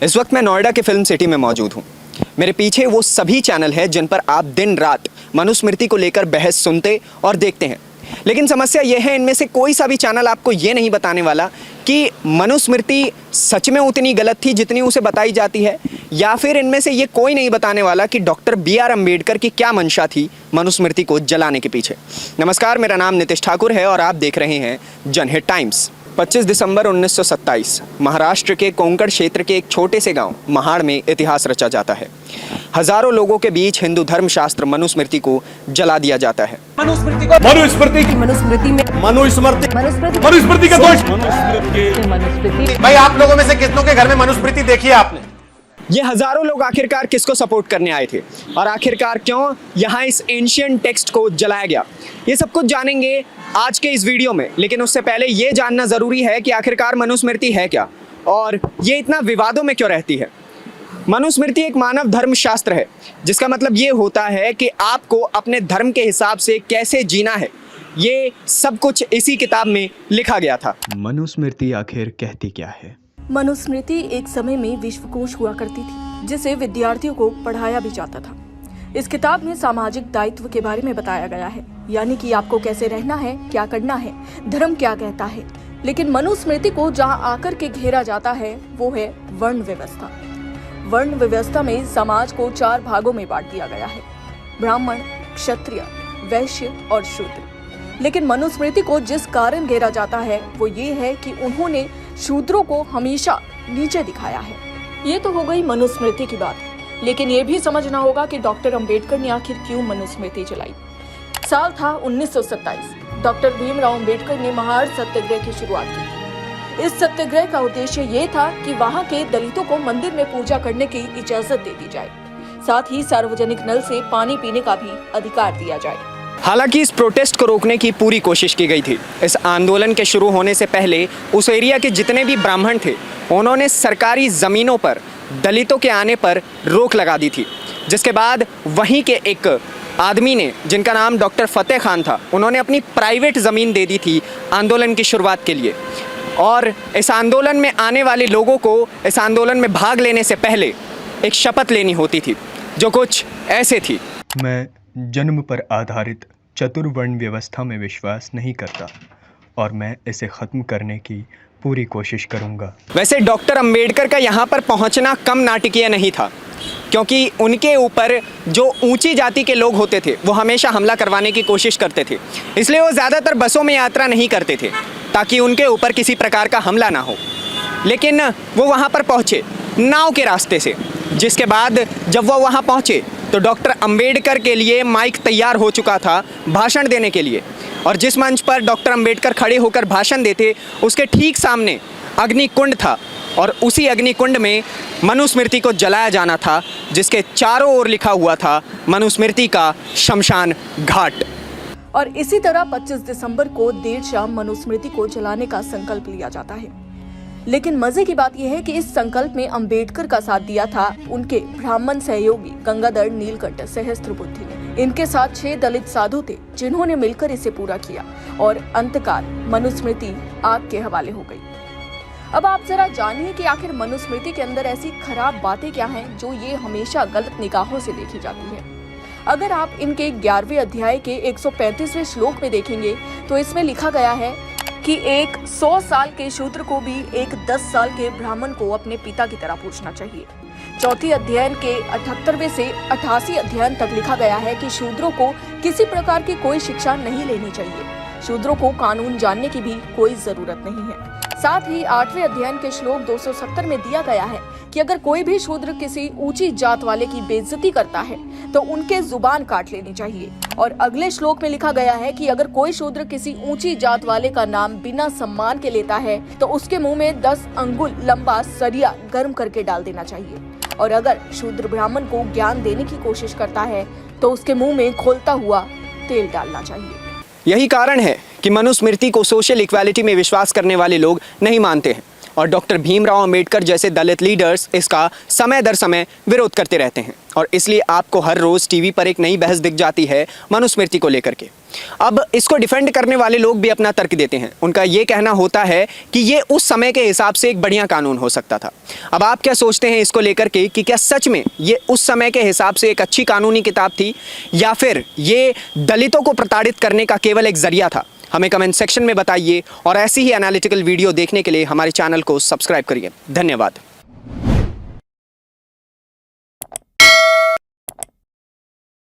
इस वक्त मैं नोएडा के फिल्म सिटी में मौजूद हूँ। मेरे पीछे वो सभी चैनल हैं जिन पर आप दिन रात मनुस्मृति को लेकर बहस सुनते और देखते हैं। लेकिन समस्या यह है, इनमें से कोई सा भी चैनल आपको ये नहीं बताने वाला कि मनुस्मृति सच में उतनी गलत थी जितनी उसे बताई जाती है, या फिर इनमें से ये कोई नहीं बताने वाला कि डॉक्टर B.R. अम्बेडकर की क्या मंशा थी मनुस्मृति को जलाने के पीछे। नमस्कार, मेरा नाम नितिश ठाकुर है और आप देख रहे हैं जनहित टाइम्स। 25 दिसंबर 1927 महाराष्ट्र के कोंकण क्षेत्र के एक छोटे से गांव महाड़ में इतिहास रचा जाता है। हजारों लोगों के बीच हिंदू धर्मशास्त्र मनुस्मृति को जला दिया जाता है। मनुस्मृति का दोष। भाई, आप लोगों में से कितनों के घर में मनुस्मृति देखी है आपने? ये हजारों लोग आखिरकार किसको सपोर्ट करने आए थे और आखिरकार क्यों यहाँ इस एंशिएंट टेक्स्ट को जलाया गया, ये सब कुछ जानेंगे आज के इस वीडियो में। लेकिन उससे पहले ये जानना जरूरी है कि आखिरकार मनुस्मृति है क्या और ये इतना विवादों में क्यों रहती है। मनुस्मृति एक मानव धर्म शास्त्र है, जिसका मतलब ये होता है कि आपको अपने धर्म के हिसाब से कैसे जीना है, ये सब कुछ इसी किताब में लिखा गया था। मनुस्मृति आखिर कहती क्या है? मनुस्मृति एक समय में विश्वकोश हुआ करती थी, जिसे विद्यार्थियों को पढ़ाया भी जाता था। इस किताब में सामाजिक दायित्व के बारे में बताया गया है, यानी कि आपको कैसे रहना है, क्या करना है, धर्म क्या कहता है। लेकिन मनुस्मृति को जहां आकर के घेरा जाता है वो है वर्ण व्यवस्था। वर्ण व्यवस्था में समाज को 4 भागों में बांट दिया गया है: ब्राह्मण, क्षत्रिय, वैश्य और शूद्र। लेकिन मनुस्मृति को जिस कारण घेरा जाता है वो ये है कि उन्होंने शूद्रों को हमेशा नीचे दिखाया है। ये तो हो गई मनुस्मृति की बात, लेकिन ये भी समझना होगा कि डॉक्टर अंबेडकर ने आखिर क्यों मनुस्मृति जलाई। साल था 1927। डॉक्टर भीमराव अंबेडकर ने महाड़ सत्याग्रह की शुरुआत की थी। इस सत्याग्रह का उद्देश्य ये था कि वहाँ के दलितों को मंदिर में पूजा करने की इजाजत दे दी जाए, साथ ही सार्वजनिक नल से पानी पीने का भी अधिकार दिया जाए। हालांकि इस प्रोटेस्ट को रोकने की पूरी कोशिश की गई थी। इस आंदोलन के शुरू होने से पहले उस एरिया के जितने भी ब्राह्मण थे, उन्होंने सरकारी ज़मीनों पर दलितों के आने पर रोक लगा दी थी, जिसके बाद वहीं के एक आदमी ने, जिनका नाम डॉक्टर फतेह खान था, उन्होंने अपनी प्राइवेट ज़मीन दे दी थी आंदोलन की शुरुआत के लिए। और इस आंदोलन में आने वाले लोगों को इस आंदोलन में भाग लेने से पहले एक शपथ लेनी होती थी, जो कुछ ऐसे थी: मैं जन्म पर आधारित चतुर्वर्ण व्यवस्था में विश्वास नहीं करता और मैं इसे ख़त्म करने की पूरी कोशिश करूंगा। वैसे डॉक्टर अंबेडकर का यहाँ पर पहुँचना कम नाटकीय नहीं था, क्योंकि उनके ऊपर जो ऊंची जाति के लोग होते थे वो हमेशा हमला करवाने की कोशिश करते थे। इसलिए वो ज़्यादातर बसों में यात्रा नहीं करते थे ताकि उनके ऊपर किसी प्रकार का हमला ना हो। लेकिन वो वहाँ पर पहुँचे नाव के रास्ते से, जिसके बाद जब वो वहाँ पहुँचे तो डॉक्टर अंबेडकर के लिए माइक तैयार हो चुका था भाषण देने के लिए। और जिस मंच पर डॉक्टर अंबेडकर खड़े होकर भाषण देते, उसके ठीक सामने अग्निकुंड था और उसी अग्निकुंड में मनुस्मृति को जलाया जाना था, जिसके चारों ओर लिखा हुआ था मनुस्मृति का शमशान घाट। और इसी तरह 25 दिसंबर को देर शाम मनुस्मृति को जलाने का संकल्प लिया जाता है। लेकिन मजे की बात यह है कि इस संकल्प में अंबेडकर का साथ दिया था उनके ब्राह्मण सहयोगी गंगाधर नीलकंठ सहस्त्रबुद्धे ने। इनके साथ 6 दलित साधु थे, जिन्होंने मिलकर इसे पूरा किया और अंतकार मनुस्मृति आग के हवाले हो गई। अब आप जरा जानिए कि आखिर मनुस्मृति के अंदर ऐसी खराब बातें क्या हैं जो ये हमेशा गलत निगाहों से देखी जाती है। अगर आप इनके 11वें अध्याय के 135वें श्लोक में देखेंगे तो इसमें लिखा गया है कि एक 100 साल के शूद्र को भी एक 10 साल के ब्राह्मण को अपने पिता की तरह पूछना चाहिए। चौथी अध्ययन के 78वें से 88 अध्ययन तक लिखा गया है कि शूद्रों को किसी प्रकार की कोई शिक्षा नहीं लेनी चाहिए। शूद्रों को कानून जानने की भी कोई जरूरत नहीं है। साथ ही 8वें अध्ययन के श्लोक 270 में दिया गया है कि अगर कोई भी शूद्र किसी ऊंची जात वाले की बेइज्जती करता है तो उनके जुबान काट लेनी चाहिए। और अगले श्लोक में लिखा गया है कि अगर कोई शूद्र किसी ऊंची जात वाले का नाम बिना सम्मान के लेता है तो उसके मुंह में 10 अंगुल लंबा सरिया गर्म करके डाल देना चाहिए। और अगर शूद्र ब्राह्मण को ज्ञान देने की कोशिश करता है तो उसके मुंह में खोलता हुआ तेल डालना चाहिए। यही कारण है कि मनुस्मृति को सोशल इक्वालिटी में विश्वास करने वाले लोग नहीं मानते हैं और डॉक्टर भीमराव अंबेडकर जैसे दलित लीडर्स इसका समय दर समय विरोध करते रहते हैं और इसलिए आपको हर रोज़ टीवी पर एक नई बहस दिख जाती है मनुस्मृति को लेकर के। अब इसको डिफेंड करने वाले लोग भी अपना तर्क देते हैं। उनका ये कहना होता है कि ये उस समय के हिसाब से एक बढ़िया कानून हो सकता था। अब आप क्या सोचते हैं इसको लेकर के कि क्या सच में ये उस समय के हिसाब से एक अच्छी कानूनी किताब थी या फिर ये दलितों को प्रताड़ित करने का केवल एक जरिया था? हमें कमेंट सेक्शन में बताइए और ऐसी ही एनालिटिकल वीडियो देखने के लिए हमारे चैनल को सब्सक्राइब करिए। धन्यवाद।